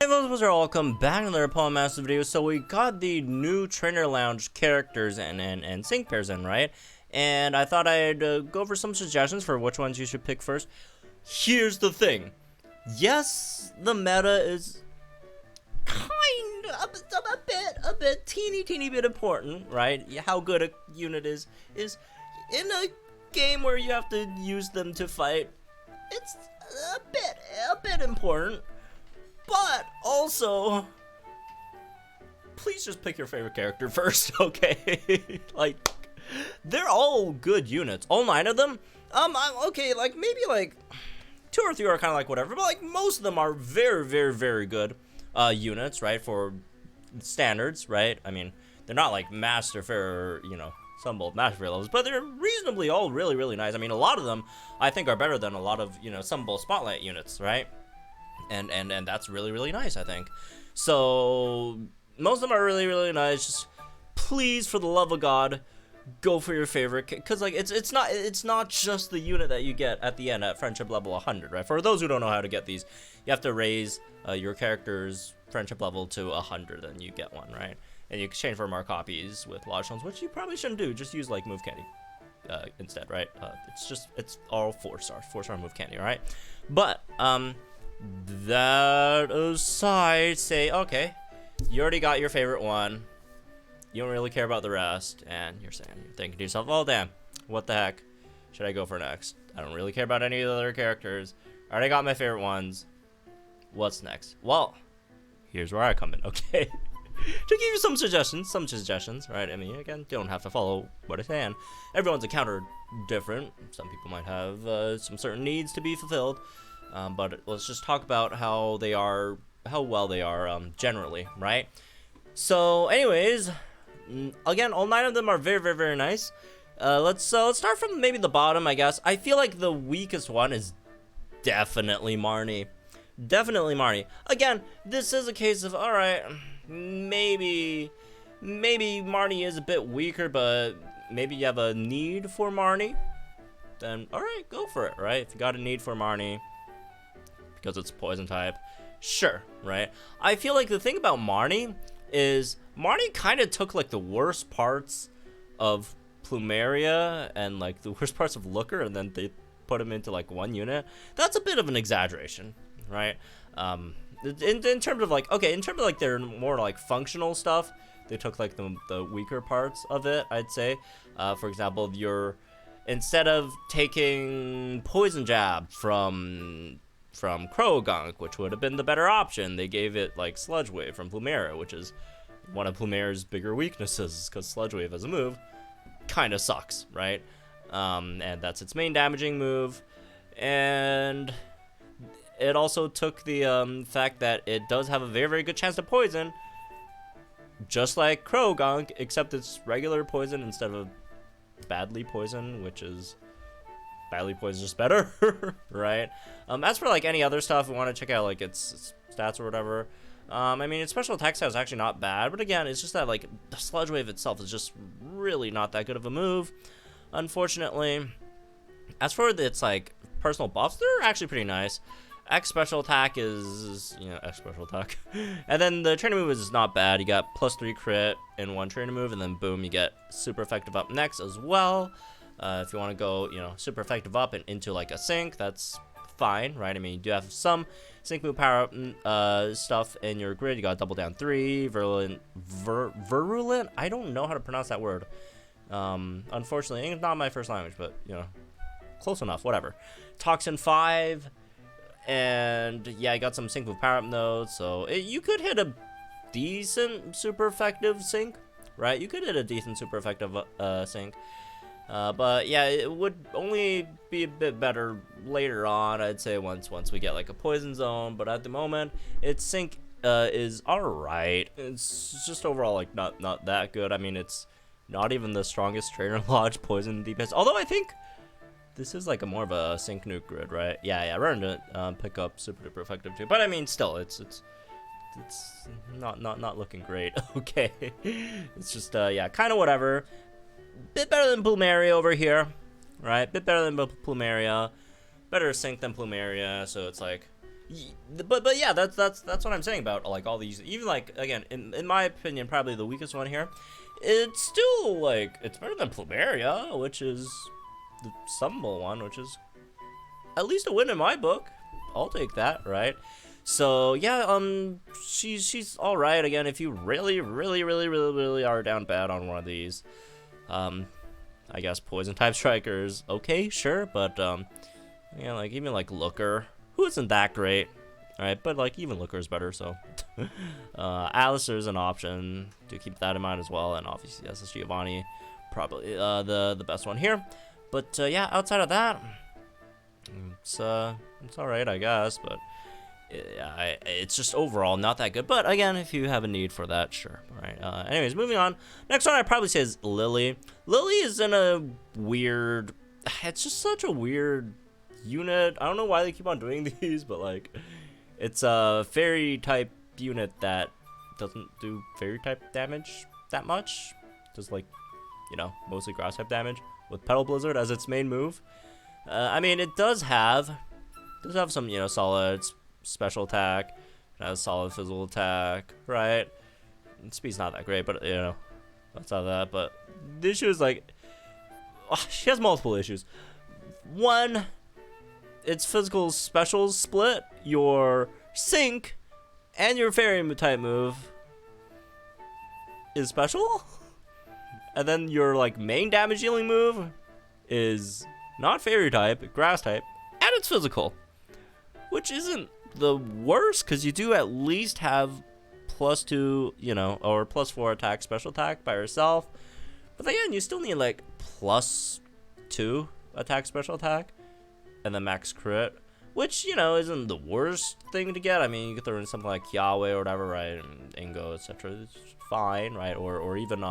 Hey folks, welcome back to another Paul Master video. So we got the new Trainer Lounge characters and sync pairs in, right? And I thought I'd go over some suggestions for which ones you should pick first. Here's the thing. Yes, the meta is kind of a bit, teeny bit important, right? How good a unit is in a game where you have to use them to fight. It's a bit important. But also, please just pick your favorite character first, okay? Like, they're all good units, all 9 of them. Okay, like maybe like 2 or 3 are kind of like whatever, but like most of them are very good units, right? For standards, right? I mean, they're not like Master Fair, you know, some bold Master Fair levels, but they're reasonably all really nice. I mean, a lot of them I think are better than a lot of, you know, some bold Spotlight units, right? And that's really nice, I think. So most of them are really nice. Just please, for the love of God, go for your favorite, because like it's not just the unit that you get at the end at friendship level 100, right? For those who don't know how to get these, you have to raise your character's friendship level to 100, and you get one, right? And you exchange for more copies with Lodge Stones, which you probably shouldn't do. Just use like Move Candy instead, right? It's all 4-star Move Candy, all right? But that aside, say, okay, you already got your favorite one, you don't really care about the rest, and you're thinking to yourself, oh damn, what the heck should I go for next? I don't really care about any of the other characters, I already got my favorite ones, what's next? Well, here's where I come in, okay? To give you some suggestions, right? I mean, again, you don't have to follow what I say, and everyone's account are different. Some people might have some certain needs to be fulfilled. But let's just talk about how well they are, generally, right? So, anyways, again, all 9 of them are very nice. Let's start from maybe the bottom, I guess. I feel like the weakest one is definitely Marnie. Definitely Marnie. Again, this is a case of, alright, maybe Marnie is a bit weaker, but maybe you have a need for Marnie. Then, alright, go for it, right? If you got a need for Marnie, because it's poison type, sure, right? I feel like the thing about Marnie is Marnie kind of took like the worst parts of Plumeria and like the worst parts of Looker, and then they put them into like one unit. That's a bit of an exaggeration, right? In terms of like, okay, in terms of like their more like functional stuff, they took like the weaker parts of it, I'd say. For example, instead of taking Poison Jab from Croagunk, which would have been the better option, they gave it like Sludge Wave from Plumeria, which is one of Plumeria's bigger weaknesses, because Sludge Wave as a move kind of sucks, right? And that's its main damaging move, and it also took the fact that it does have a very good chance to poison, just like Croagunk, except it's regular poison instead of badly poison, which is badly poison just better, right? As for like any other stuff, we want to check out like its stats or whatever. I mean, its special attack stat is actually not bad, but again, it's just that like the Sludge Wave itself is just really not that good of a move, unfortunately. As for its like personal buffs, they're actually pretty nice. X special attack is, you know, X special attack. And then the trainer move is not bad. You got +3 crit in one trainer move, and then boom, you get super effective up next as well. If you want to go, you know, super effective up and into like a sync, that's fine, right? I mean, you do have some sync move power up stuff in your grid. You got Double Down 3, Virulent, I don't know how to pronounce that word. Unfortunately, it's not my first language, but, you know, close enough, whatever. Toxin 5, and yeah, I got some sync move power up nodes, so you could hit a decent super effective sync, right? You could hit a decent super effective sync. But yeah, it would only be a bit better later on, I'd say, once we get like a poison zone. But at the moment, its sync is alright. It's just overall like not that good. I mean, it's not even the strongest Trainer Lodge poison DPS. Although I think this is like a more of a sync nuke grid, right? Yeah, we're gonna pick up super duper effective too. But I mean, still, it's not looking great. Okay, it's just yeah, kind of whatever. Bit better than Plumeria over here, right? Bit better than Plumeria, better sync than Plumeria. So it's like But yeah, that's what I'm saying about like all these. Even like again, in my opinion, probably the weakest one here. It's still like it's better than Plumeria, which is the summable one, which is at least a win in my book. I'll take that, right? So yeah, she's all right. Again, if you really are down bad on one of these, I guess poison type strikers, okay, sure, but yeah, like even like Looker, who isn't that great, alright, but like even Looker is better, so Alistair's an option to keep that in mind as well, and obviously SS Giovanni, probably the best one here, but yeah, outside of that, it's alright, I guess, but yeah, it's just overall not that good. But again, if you have a need for that, sure. All right. Anyways, moving on. Next one I'd probably say is Lillie. Lillie is in a weird. It's just such a weird unit. I don't know why they keep on doing these, but like, it's a fairy type unit that doesn't do fairy type damage that much. Just like, you know, mostly grass type damage with Petal Blizzard as its main move. I mean, it does have some, you know, solid special attack, it has solid physical attack, right? Speed's not that great, but you know, that's not that. But the issue is like, she has multiple issues. One, its physical specials split your sync and your fairy type move is special, and then your like main damage dealing move is not fairy type, grass type, and it's physical, which isn't the worst, because you do at least have +2, you know, or +4 attack, special attack by yourself. But again, you still need like +2 attack, special attack, and then max crit, which, you know, isn't the worst thing to get. I mean, you could throw in something like Yahweh or whatever, right, and Ingo, etc. It's fine, right? Or even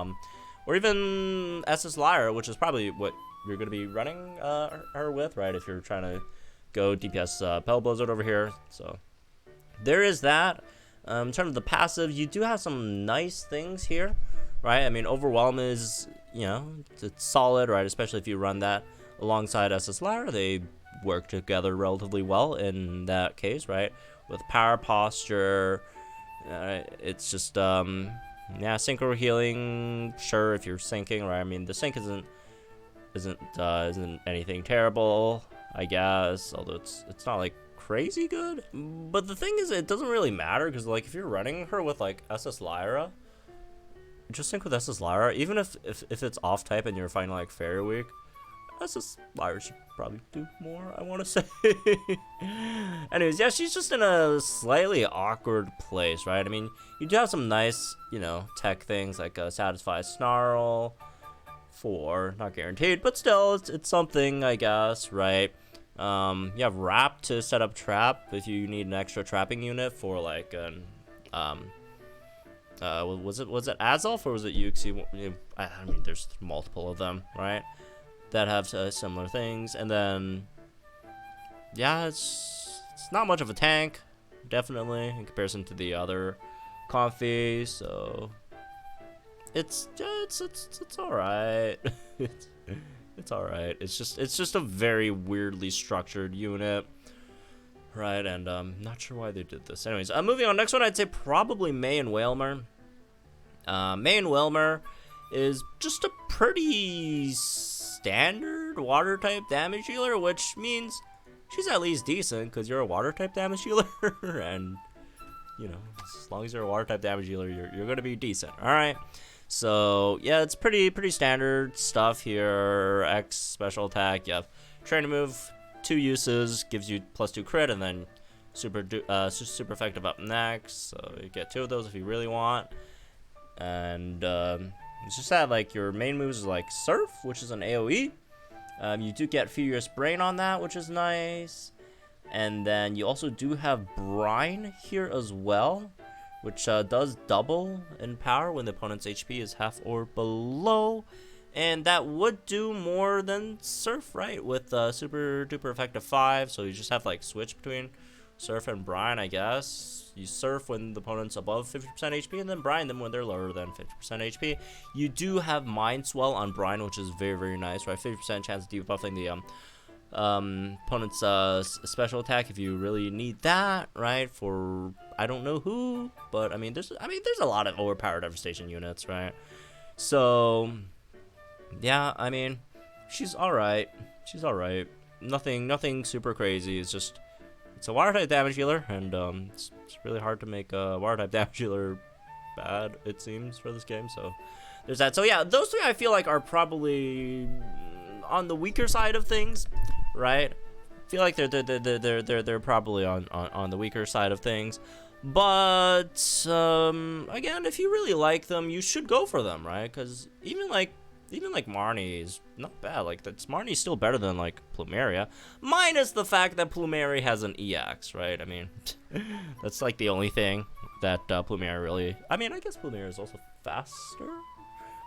SS Lyra, which is probably what you're gonna be running her with, right? If you're trying to go DPS Petal Blizzard over here. So there is that. In terms of the passive, you do have some nice things here, right? I mean, Overwhelm is, you know, it's solid, right? Especially if you run that alongside SS Lyra, they work together relatively well in that case, right? With Power Posture, it's just yeah, synchro healing, sure, if you're syncing, right? I mean, the sync isn't anything terrible, I guess, although it's not like crazy good. But the thing is, it doesn't really matter, because like if you're running her with like SS Lyra, just sync with SS Lyra, even if it's off type and you're fighting like Fairy Week, SS Lyra should probably do more, I want to say. Anyways, yeah, she's just in a slightly awkward place, right? I mean, you do have some nice, you know, tech things like Satisfy Snarl, 4, not guaranteed, but still, it's something, I guess, right? You have Wrap to set up Trap if you need an extra trapping unit for like an was it Azelf or was it Yuxi? I mean, there's multiple of them, right? That have similar things, and then yeah, it's not much of a tank, definitely, in comparison to the other Comfey, so it's all right. It's all right. It's just a very weirdly structured unit, right? And not sure why they did this. Anyways, moving on. Next one, I'd say probably May and Wailmer. May and Wailmer is just a pretty standard water type damage healer, which means she's at least decent because you're a water type damage healer, and you know, as long as you're a water type damage healer, you're gonna be decent. All right. So yeah, it's pretty standard stuff here. X special attack. You have training move, 2 uses, gives you +2 crit, and then super effective up next. So you get 2 of those if you really want. And it's just that like your main moves is like Surf, which is an AOE. You do get Furious Brain on that, which is nice. And then you also do have Brine here as well, which does double in power when the opponent's HP is half or below, and that would do more than Surf, right, with super duper effective 5, so you just have like switch between Surf and Brine, I guess. You Surf when the opponent's above 50% HP, and then Brine them when they're lower than 50% HP. You do have Mind Swell on Brine, which is very nice, right? 50% chance of debuffing opponent's special attack if you really need that, right? For I don't know who, but I mean there's a lot of overpowered devastation units, right? So yeah, I mean she's alright. She's alright. Nothing super crazy. It's a water type damage healer, and it's really hard to make a water type damage healer bad, it seems, for this game. So there's that. So yeah, those three I feel like are probably on the weaker side of things, right? I feel like they're probably on the weaker side of things. But again, if you really like them, you should go for them, right? Because even like Marnie is not bad. Like Marnie's still better than like Plumeria, minus the fact that Plumeria has an EX, right? I mean, that's like the only thing that Plumeria really. I mean, I guess Plumeria is also faster,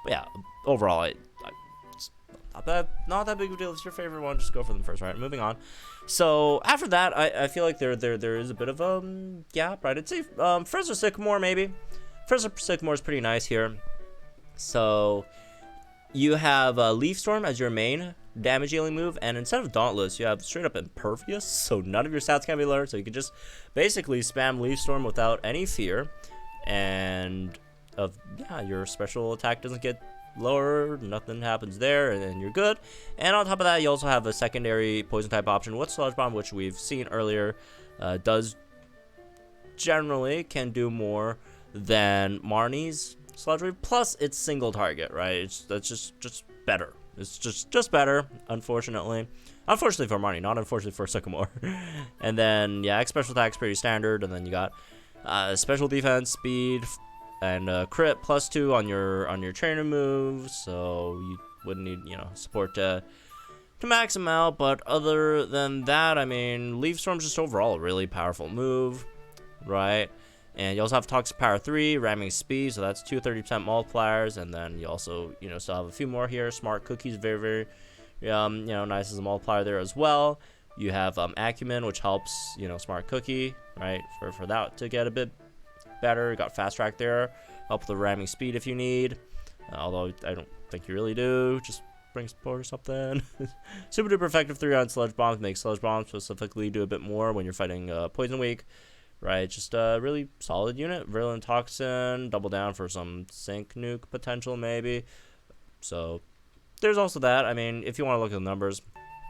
but yeah, overall, it's not that big of a deal. If it's your favorite one, just go for them first, right? Moving on. So after that, I feel like there is a bit of a gap, right? I'd say Friends or Sycamore maybe. Friends or Sycamore is pretty nice here. So you have Leaf Storm as your main damage dealing move, and instead of Dauntless, you have straight up Impervious, so none of your stats can be lowered, so you can just basically spam Leaf Storm without any fear, and your special attack doesn't get lowered, nothing happens there, and then you're good. And on top of that, you also have a secondary poison type option with Sludge Bomb, which we've seen earlier, can do more than Marnie's Sludge Wave, plus it's single target, right? That's just better. It's just better, unfortunately. Unfortunately for Marnie, not unfortunately for Sycamore. And then yeah, X special attack's pretty standard, and then you got special defense, speed, and crit +2 on your trainer moves, so you wouldn't need support to max them out. But other than that, I mean, Leaf Storm's just overall a really powerful move, right? And you also have Toxic Power 3, Ramming Speed, so that's 30% multipliers. And then you also, still have a few more here. Smart Cookies, very, nice as a multiplier there as well. You have Acumen, which helps, Smart Cookie, right, for that to get a bit better. You got Fast Track there, help with the Ramming Speed if you need. Although I don't think you really do. Just bring support or something. Super duper effective 3 on Sludge Bombs. Make Sludge Bombs specifically do a bit more when you're fighting Poison Weak. Right, just a really solid unit. Virulent Toxin, double down for some Sync Nuke potential maybe. So there's also that. I mean, if you want to look at the numbers,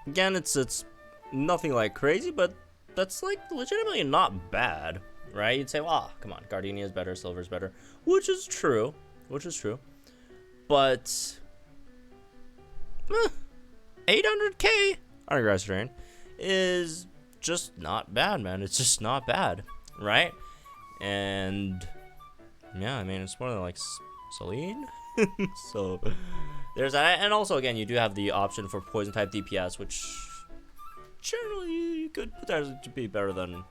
again, it's nothing like crazy, but that's like legitimately not bad, right? You'd say, well, come on, Gardenia is better, Silver's better, which is true, but 800k on a grass drain is just not bad, man. It's just not bad, right? And yeah, I mean, it's more than like Celine. So there's that. And also, again, you do have the option for poison type DPS, which generally could potentially be better than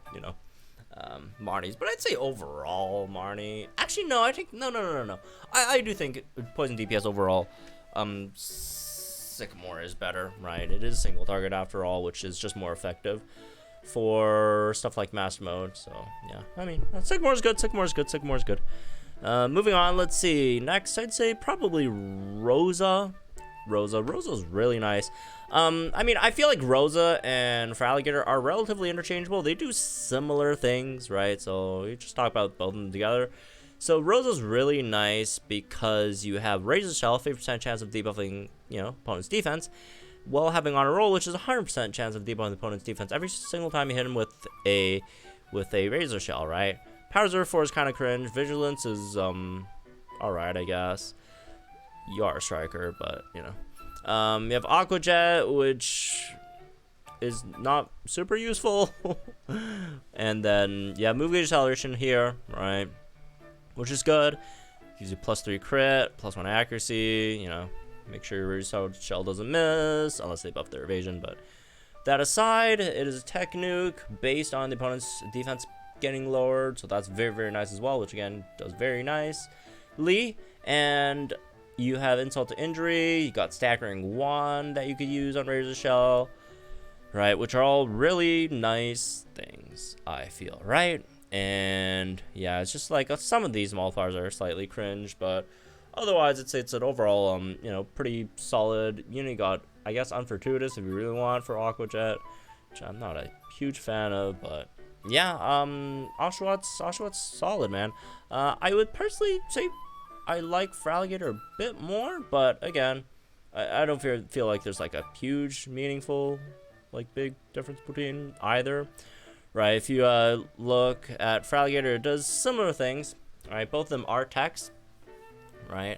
Marnie's. But I'd say overall Marnie, actually no, I think no, I do think poison DPS overall Sycamore is better, right? It is single target after all, which is just more effective for stuff like Master Mode. So yeah, I mean, Sycamore's good. Moving on, let's see. Next, I'd say probably Rosa. Rosa's really nice. I mean, I feel like Rosa and Feraligatr are relatively interchangeable. They do similar things, right? So you just talk about both of them together. So Rosa's really nice because you have Razor Shell, 50% chance of debuffing, opponent's defense, while having Honor Roll, which is 100% chance of debuffing the opponent's defense every single time you hit him with a Razor Shell, right? Power Reserve 4 is kind of cringe. Vigilance is alright, I guess. You are a striker, but you have Aqua Jet, which is not super useful. And then move gauge acceleration here, right? Which is good. Gives you +3 crit, +1 accuracy. Make sure your Razor Shell doesn't miss unless they buff their evasion. But that aside, it is a tech nuke based on the opponent's defense getting lowered, so that's very, very nice as well, which again does very nicely. And you have Insult to Injury, you got Staggering 1 that you could use on Razor Shell, right, which are all really nice things, I feel, right? And yeah, it's just like some of these multipliers are slightly cringe, but Otherwise, I'd say it's an overall, you know, pretty solid unit. You got, I guess, Unfortuitous if you really want for Aqua Jet, which I'm not a huge fan of, but yeah, Oshawott solid, man. I would personally say I like Feraligatr a bit more, but again, I don't feel like there's like a huge, meaningful, like big difference between either, right? If you look at Feraligatr, it does similar things, right? Both of them are techs, right?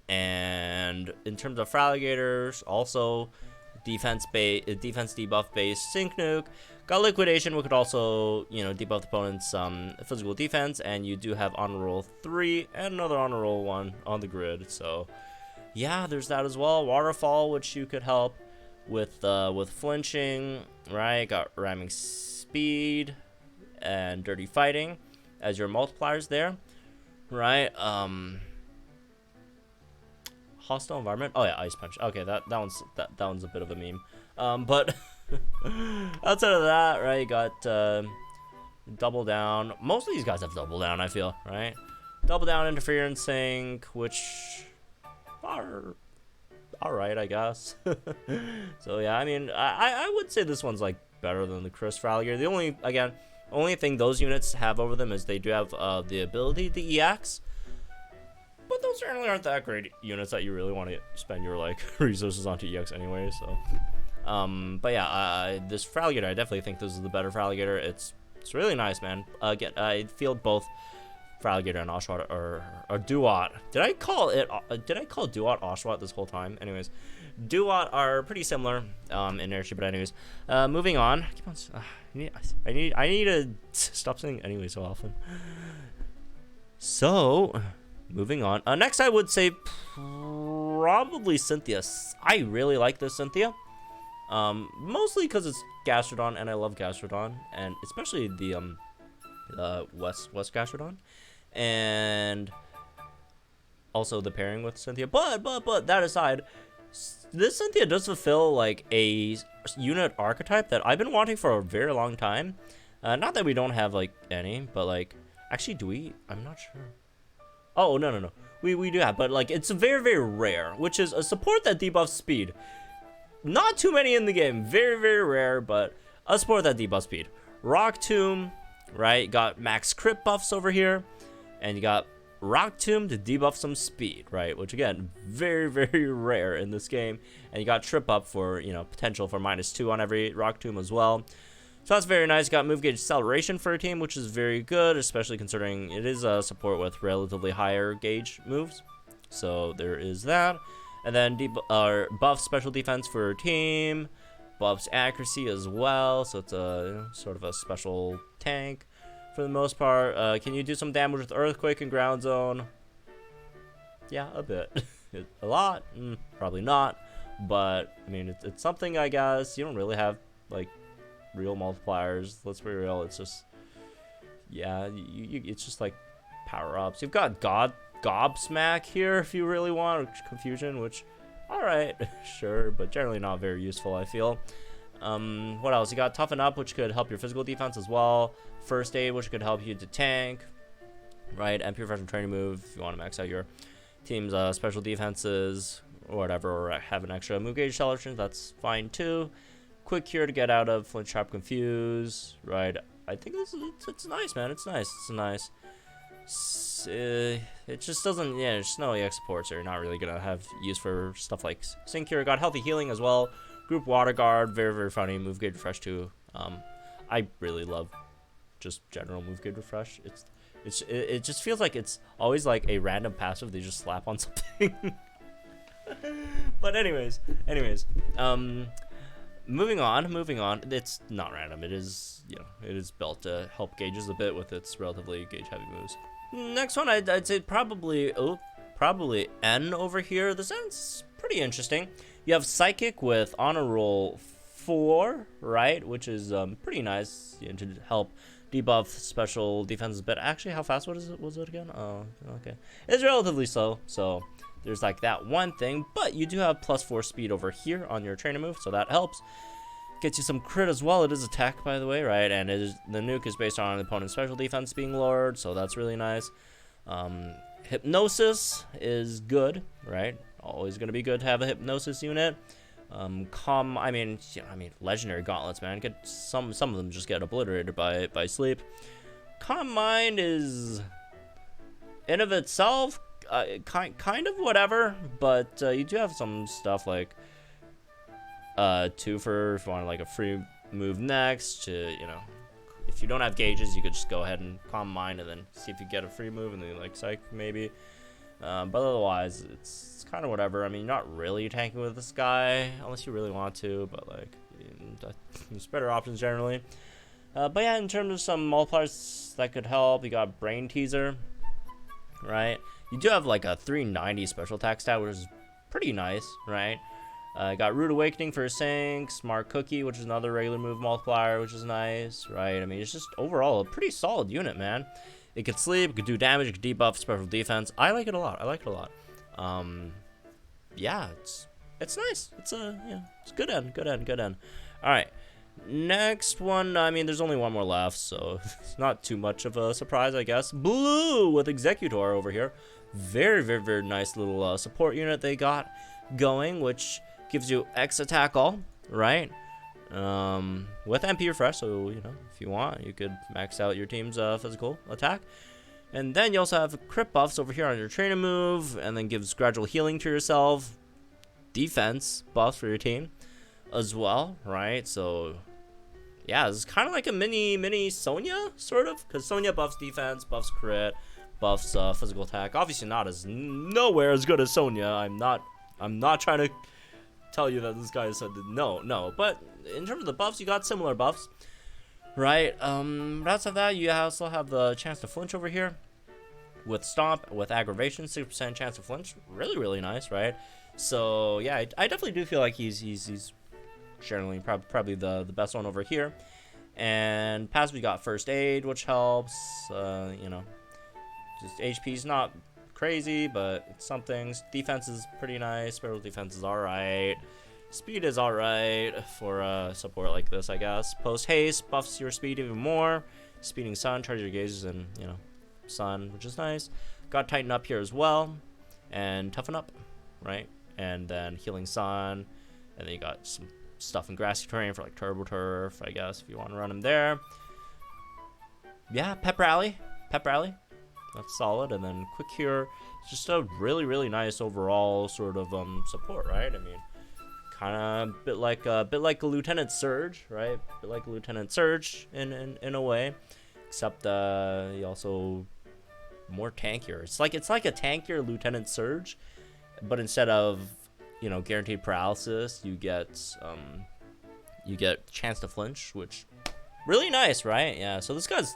And in terms of Feraligatrs, also defense debuff based Sync Nuke. Got Liquidation, which could also, you know, debuff the opponent's physical defense, and you do have Honor Roll 3 and another Honor Roll 1 on the grid. So yeah, there's that as well. Waterfall, which you could help with flinching, right? Got Ramming Speed and Dirty Fighting as your multipliers there, right? Hostile Environment. Oh yeah, Ice Punch. Okay, that one's a bit of a meme. But outside of that, right, you got Double Down. Most of these guys have Double Down, I feel, right? Double Down, Interference, Sync, which are alright, I guess. So yeah, I mean, I would say this one's like better than the Chris Feraligatr. The only thing those units have over them is they do have the ability to EX. But those certainly aren't that great units that you really want to spend your like resources onto EX anyway. So, but yeah, this Feraligatr, I definitely think this is the better Feraligatr. It's really nice, man. Again, I feel both Feraligatr and Oshawott or Dewott. Did I call Dewott Oshawott this whole time? Anyways, Dewott are pretty similar in inertia, but anyways, moving on. Keep on. I need to stop saying anyway so often. So. Moving on. Next, I would say probably Cynthia. I really like this Cynthia. Mostly because it's Gastrodon, and I love Gastrodon, and especially the West Gastrodon, and also the pairing with Cynthia. But that aside, this Cynthia does fulfill like a unit archetype that I've been wanting for a very long time. Not that we don't have like any, but like actually, do we? I'm not sure. Oh, no. We do have, but like it's very, very rare, which is a support that debuffs speed. Not too many in the game, very, very rare, but a support that debuffs speed. Rock Tomb, right? Got max crit buffs over here, and you got Rock Tomb to debuff some speed, right? Which again, very, very rare in this game. And you got Trip Up for, you know, potential for -2 on every Rock Tomb as well. So that's very nice. Got Move Gauge Acceleration for a team, which is very good, especially considering it is a support with relatively higher gauge moves. So there is that. And then buff Special Defense for a team, buffs Accuracy as well. So it's a sort of a special tank for the most part. Can you do some damage with Earthquake and Ground Zone? Yeah, a bit. A lot? Probably not. But I mean, it's something, I guess. You don't really have like real multipliers, let's be real. It's just, yeah, it's just like power-ups. You've got Gobsmack here if you really want, or Confusion, which, alright, sure, but generally not very useful, I feel. What else? You got Toughen Up, which could help your physical defense as well. First Aid, which could help you to tank, right? And Pure Professional Training Move, if you want to max out your team's special defenses, or whatever, or have an extra Move Gauge Acceleration, that's fine too. Quick Cure to get out of Flinch, Trap, Confuse, right? I think it's nice, man. It's nice. It's nice. It just doesn't, yeah, there's no EX supports, so you're not really gonna have use for stuff like Sync Cure. Got Healthy Healing as well. Group Water Guard, very, very funny. Move Gauge Refresh too. I really love just general Move Gauge Refresh. It just feels like it's always like a random passive they just slap on something. But anyways, moving on. It's not random. It is, you know, it is built to help gauges a bit with its relatively gauge heavy moves. Next one, I'd say probably N over here. This N's pretty interesting. You have Psychic with Honor Roll 4, right, which is pretty nice, you know, to help debuff special defenses. But actually, how fast was it again? Oh, okay, it's relatively slow, so there's like that one thing, but you do have +4 speed over here on your trainer move, so that helps. Gets you some crit as well. It is attack, by the way, right? And the nuke is based on an opponent's special defense being lowered, so that's really nice. Hypnosis is good, right? Always gonna be good to have a Hypnosis unit. Legendary gauntlets, man. Get some of them just get obliterated by sleep. Calm Mind is in of itself kind of whatever, but you do have some stuff like 2 for if you want like a free move next to, you know, if you don't have gauges, you could just go ahead and Calm Mind and then see if you get a free move and then like Psych maybe. But otherwise, it's kind of whatever. I mean, you're not really tanking with this guy unless you really want to, but like, there's better options generally. But yeah, in terms of some multipliers that could help, you got Brain Teaser, right? You do have like a 390 special attack stat, which is pretty nice, right? Got Rude Awakening for Sync, Smart Cookie, which is another regular move multiplier, which is nice, right? I mean, it's just overall a pretty solid unit, man. It could sleep, it could do damage, it could debuff special defense. I like it a lot. Yeah, it's nice. It's it's good end. All right, next one. I mean, there's only one more left, so it's not too much of a surprise, I guess. Blue with Exeguutor over here. Very nice little support unit they got going, which gives you X attack all, right? With MP refresh, so you know, if you want, you could max out your team's physical attack. And then you also have crit buffs over here on your trainer move, and then gives gradual healing to yourself, defense buffs for your team as well, right? So yeah, this is kind of like a mini Sonya, sort of, because Sonya buffs defense, buffs crit, buffs physical attack. Obviously nowhere as good as Sonya. I'm not trying to tell you that this guy said no, but in terms of the buffs, you got similar buffs, right? Outside of that, you also have the chance to flinch over here with Stomp, with Aggravation, 6% chance to flinch. Really nice, right? So yeah, I definitely do feel like he's generally probably the best one over here. And passive, we got First Aid, which helps. You know, just HP's not crazy, but it's something. Defense is pretty nice. Special defense is alright. Speed is alright for support like this, I guess. Post haste buffs your speed even more. Speeding Sun, charge your gauges, and you know, Sun, which is nice. Got Tighten Up here as well, and Toughen Up, right? And then Healing Sun, and then you got some stuff in grassy terrain for like Turbo Turf, I guess, if you want to run him there. Yeah, Pep Rally, that's solid. And then Quick Cure, just a really nice overall sort of support, right? I mean, kind of a bit like a Lieutenant Surge, right? A bit like a Lieutenant Surge in a way, except he also more tankier. It's like a tankier Lieutenant Surge, but instead of, you know, guaranteed paralysis, you get chance to flinch, which really nice, right? Yeah. So this guy's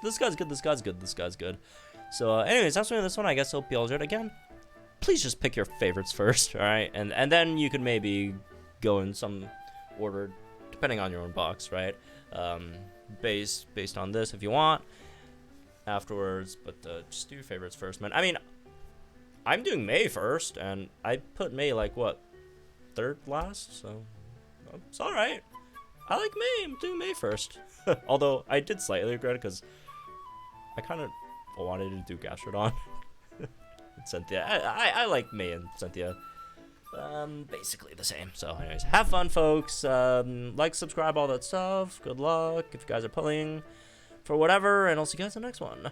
good. So anyways, that's one of this one. I guess hope you all enjoyed. Again, please just pick your favorites first, all right? And then you can maybe go in some order depending on your own box, right? Based on this if you want afterwards, but just do your favorites first, man. I mean, I'm doing May first, and I put May like what, third last, so it's all right. I like May. I'm doing May first. Although I did slightly regret it because I kind of wanted to do Gastrodon and Cynthia. I like May and Cynthia. Basically the same. So anyways, have fun, folks. Like, subscribe, all that stuff. Good luck if you guys are pulling for whatever, and I'll see you guys in the next one.